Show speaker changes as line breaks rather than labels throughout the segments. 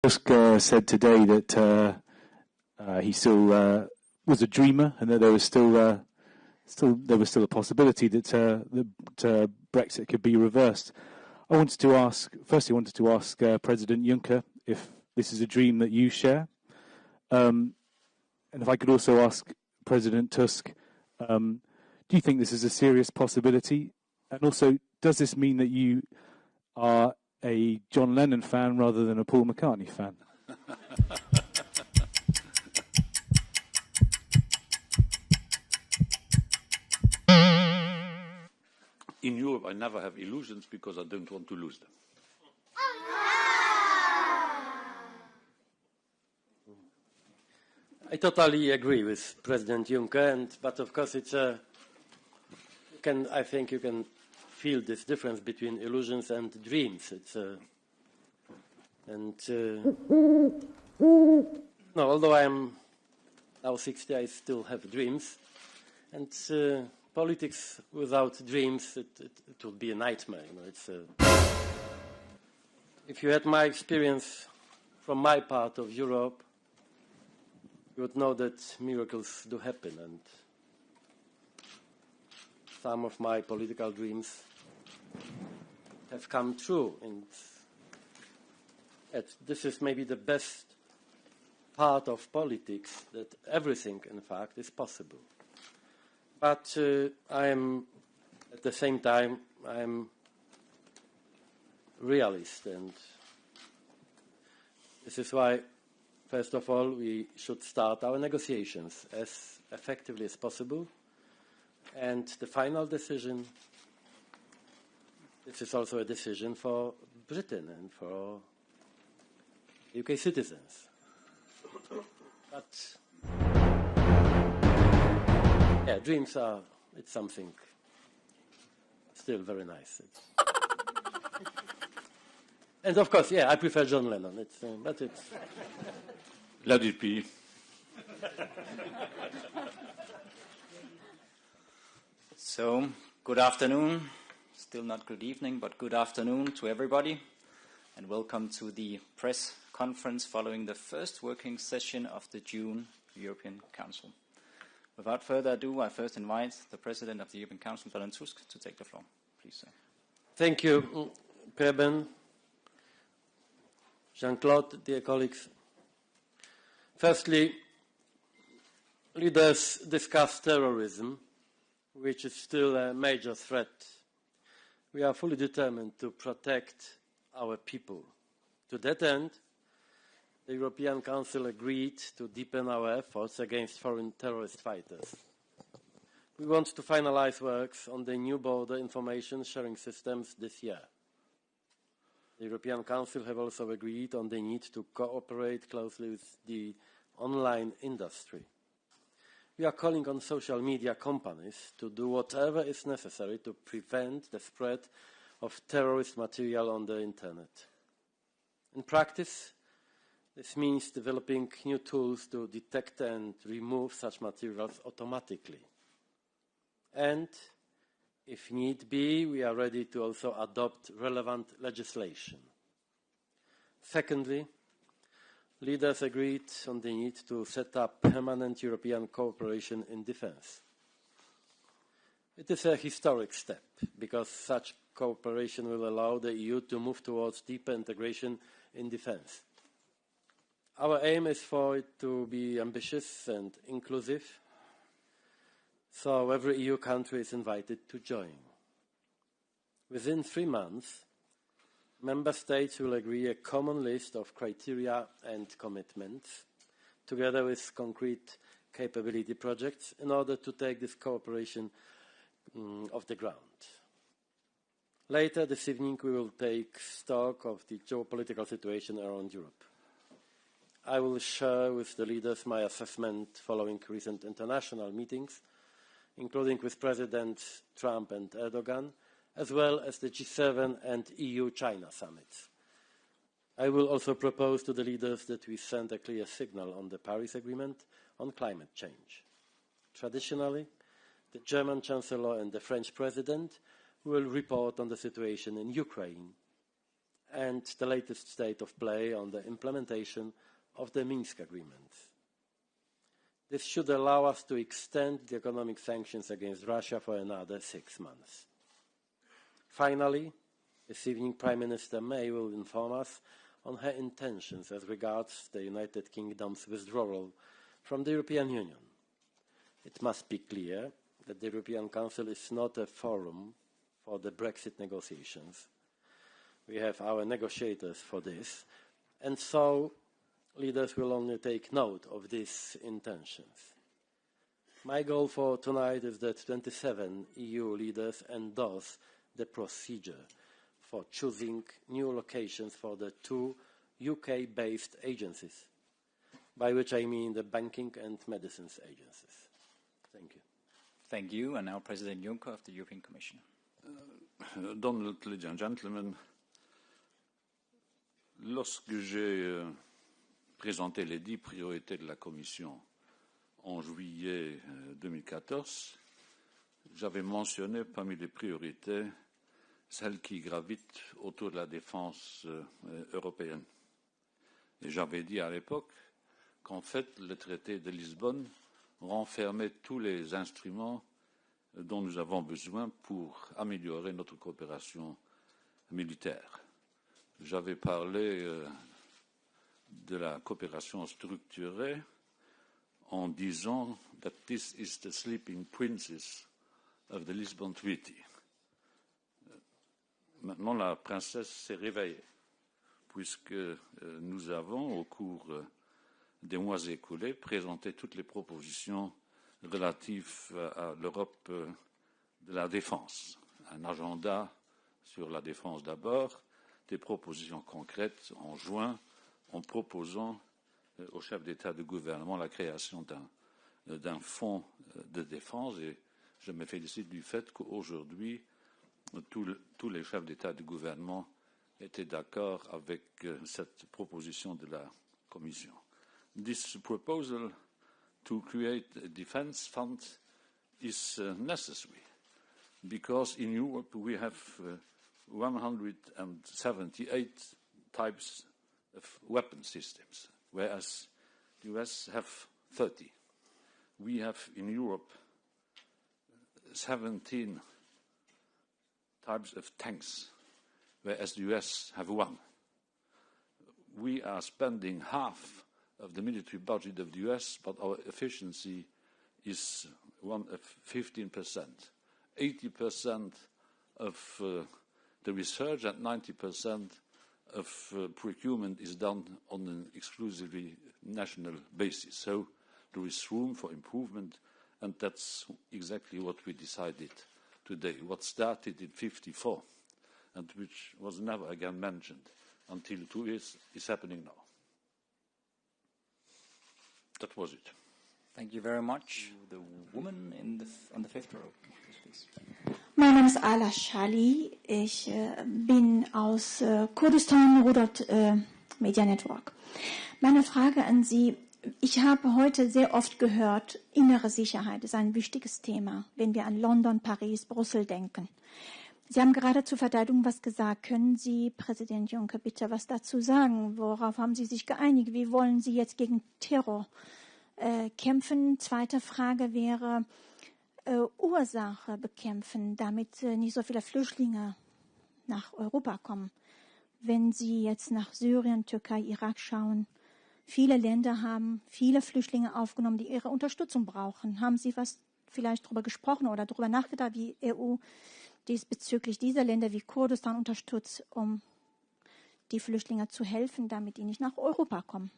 Tusk said today that he still was a dreamer, and that there was still a possibility that Brexit could be reversed. I wanted to ask President Juncker if this is a dream that you share, and if I could also ask President Tusk, do you think this is a serious possibility? And also, does this mean that you are a John Lennon fan rather than a Paul McCartney fan?
In Europe, I never have illusions because I don't want to lose them.
I totally agree with President Juncker, but of course I think you can feel this difference between illusions and dreams. Although I am now 60, I still have dreams, and politics without dreams, it would be a nightmare. If you had my experience from my part of Europe, you would know that miracles do happen, and some of my political dreams have come true. And this is maybe the best part of politics, that everything, in fact, is possible. But I am, at the same time, I am realist, and this is why, first of all, we should start our negotiations as effectively as possible. And the final decision, this is also a decision for Britain and for UK citizens. But yeah, dreams it's something still very nice. And of course, I prefer John Lennon. But it's...
Let it be.
So, good afternoon. Still not good evening, but good afternoon to everybody. And welcome to the press conference following the first working session of the June European Council. Without further ado, I first invite the President of the European Council, Donald Tusk, to take the floor. Please, sir.
Thank you, Preben, Jean-Claude, dear colleagues. Firstly, leaders discuss terrorism, which is still a major threat. We are fully determined to protect our people. To that end, the European Council agreed to deepen our efforts against foreign terrorist fighters. We want to finalize works on the new border information sharing systems this year. The European Council have also agreed on the need to cooperate closely with the online industry. We are calling on social media companies to do whatever is necessary to prevent the spread of terrorist material on the internet. In practice, this means developing new tools to detect and remove such materials automatically. And, if need be, we are ready to also adopt relevant legislation. Secondly, leaders agreed on the need to set up permanent European cooperation in defense. It is a historic step, because such cooperation will allow the EU to move towards deeper integration in defense. Our aim is for it to be ambitious and inclusive, so every EU country is invited to join. Within 3 months, Member States will agree a common list of criteria and commitments, together with concrete capability projects, in order to take this cooperation off the ground. Later this evening, we will take stock of the geopolitical situation around Europe. I will share with the leaders my assessment following recent international meetings, including with Presidents Trump and Erdogan, as well as the G7 and EU-China summits. I will also propose to the leaders that we send a clear signal on the Paris Agreement on climate change. Traditionally, the German Chancellor and the French President will report on the situation in Ukraine and the latest state of play on the implementation of the Minsk agreement. This should allow us to extend the economic sanctions against Russia for another 6 months. Finally, this evening Prime Minister May will inform us on her intentions as regards the United Kingdom's withdrawal from the European Union. It must be clear that the European Council is not a forum for the Brexit negotiations. We have our negotiators for this, and so leaders will only take note of these intentions. My goal for tonight is that 27 EU leaders endorse the procedure for choosing new locations for the 2 UK-based agencies, by which I mean the banking and medicines agencies. Thank you.
Thank you. And now President Juncker of the European Commission.
Donald, ladies and gentlemen, lorsque j'ai présenté les 10 priorités de la Commission en juillet 2014, j'avais mentionné parmi les priorités celles qui gravitent autour de la défense européenne. Et j'avais dit à l'époque qu'en fait, le traité de Lisbonne renfermait tous les instruments dont nous avons besoin pour améliorer notre coopération militaire. J'avais parlé de la coopération structurée en disant that this is the sleeping princess of the Lisbon Treaty. Maintenant, la princesse s'est réveillée, puisque nous avons, au cours des mois écoulés, présenté toutes les propositions relatives à l'Europe de la défense. Un agenda sur la défense d'abord, des propositions concrètes en juin, en proposant aux chefs d'État et de gouvernement la création d'un fonds de défense. Et je me félicite du fait qu'aujourd'hui, tous les chefs d'État et de gouvernement étaient d'accord avec cette proposition de la Commission. This proposal to create a defense fund is necessary because in Europe we have 178 types of weapon systems, whereas the US have 30. We have in Europe 17 types of tanks, whereas the US have 1. We are spending half of the military budget of the US, but our efficiency is 15%. 80% of the research and 90% of procurement is done on an exclusively national basis. So there is room for improvement, and that's exactly what we decided today. What started in 1954 and which was never again mentioned until 2 years is happening now. That was it.
Thank you very much. The woman on the fifth row, please.
Mein Name ist Ala Shali. Ich bin aus Kurdistan, Rudolf Media Network. Meine Frage an Sie: Ich habe heute sehr oft gehört, innere Sicherheit ist ein wichtiges Thema, wenn wir an London, Paris, Brüssel denken. Sie haben gerade zur Verteidigung was gesagt. Können Sie, Präsident Juncker, bitte was dazu sagen? Worauf haben Sie sich geeinigt? Wie wollen Sie jetzt gegen Terror kämpfen? Zweite Frage wäre, Ursache bekämpfen, damit nicht so viele Flüchtlinge nach Europa kommen. Wenn Sie jetzt nach Syrien, Türkei, Irak schauen, viele Länder haben viele Flüchtlinge aufgenommen, die ihre Unterstützung brauchen. Haben Sie was vielleicht darüber gesprochen oder darüber nachgedacht, wie EU diesbezüglich dieser Länder wie Kurdistan unterstützt, um die Flüchtlinge zu helfen, damit die nicht nach Europa kommen?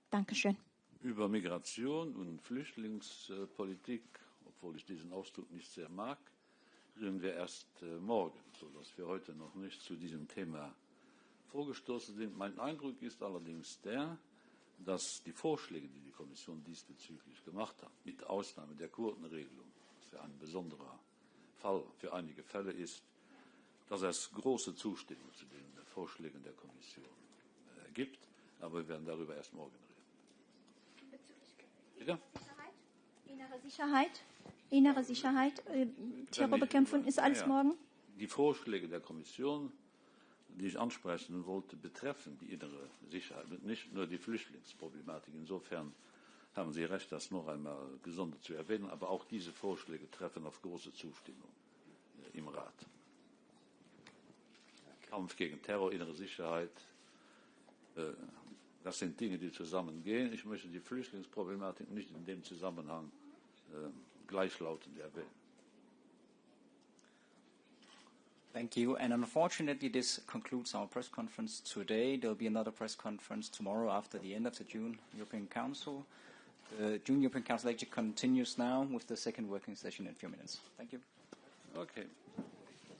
Dankeschön.
Über Migration und Flüchtlingspolitik, obwohl ich diesen Ausdruck nicht sehr mag, reden wir erst morgen, sodass wir heute noch nicht zu diesem Thema vorgestoßen sind. Mein Eindruck ist allerdings der, dass die Vorschläge, die die Kommission diesbezüglich gemacht hat, mit Ausnahme der Quotenregelung, was für ein besonderer Fall für einige Fälle ist, dass es große Zustimmung zu den Vorschlägen der Kommission gibt. Aber wir werden darüber erst morgen reden. Bitte?
Innere Sicherheit, Terrorbekämpfung ist alles morgen?
Die Vorschläge der Kommission die ich ansprechen wollte, betreffen die innere Sicherheit, nicht nur die Flüchtlingsproblematik. Insofern haben Sie recht, das noch einmal gesondert zu erwähnen, aber auch diese Vorschläge treffen auf große Zustimmung im Rat. Kampf gegen Terror, innere Sicherheit, das sind Dinge, die zusammengehen. Ich möchte die Flüchtlingsproblematik nicht in dem Zusammenhang gleichlautend erwähnen.
Thank you. And unfortunately, this concludes our press conference today. There will be another press conference tomorrow after the end of the June European Council. The June European Council actually continues now with the second working session in a few minutes. Thank you.
Okay.